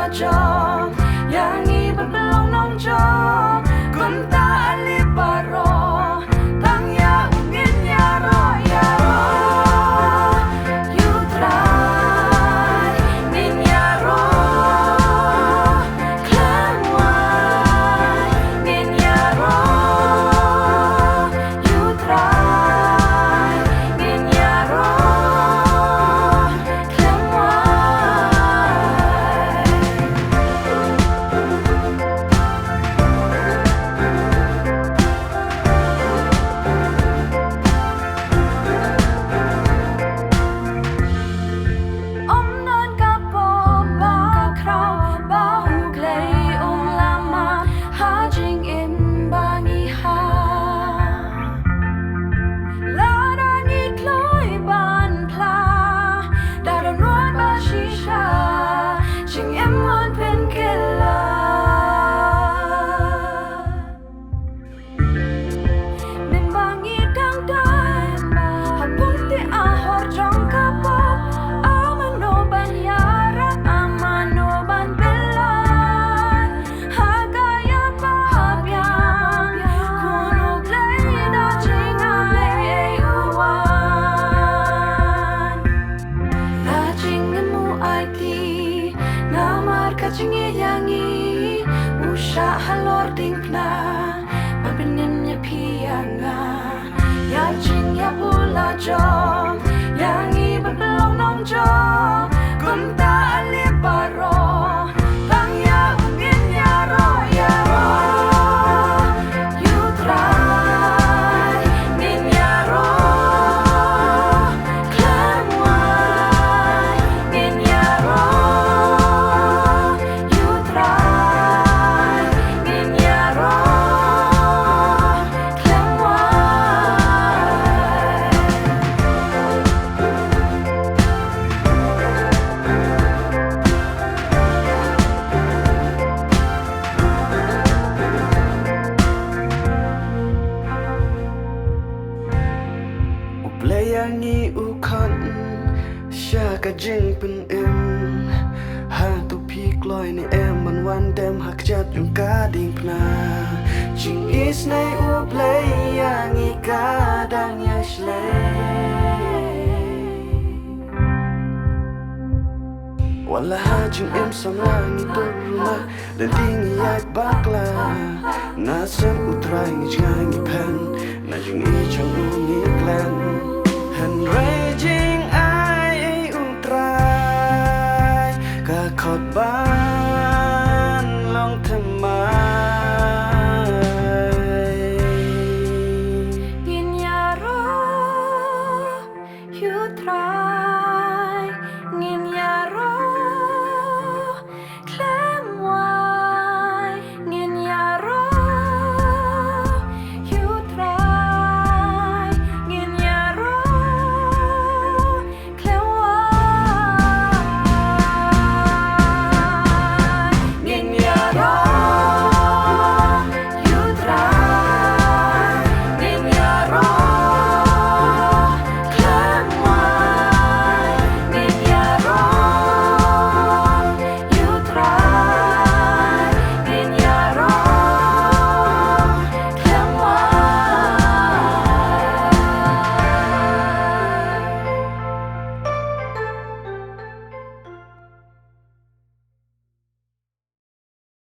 jong yang iba belong nong jong kunta ali baro tang ya ungin ya ro you try nin ya ro clam wai nin ya ro you try nin ya ro clam wai Kacingnya yangi usah halor dingna mabenemnya pianga ya jing ya pula jong yangi belong nong jong kunta ali baro tang ya ungin ya ro you try nin ya ro clam wai nin ya ro Layangi ukan Syaka jing pen Hatu pik loy ni man wan dem hak jat yung kading pna Jing is nay layangi kadang ya Wala jing samlangi turma Dan tingi yak bakla Nasam utray ngi pen Na jing chang ungi klan And raging I utray Ka khot ba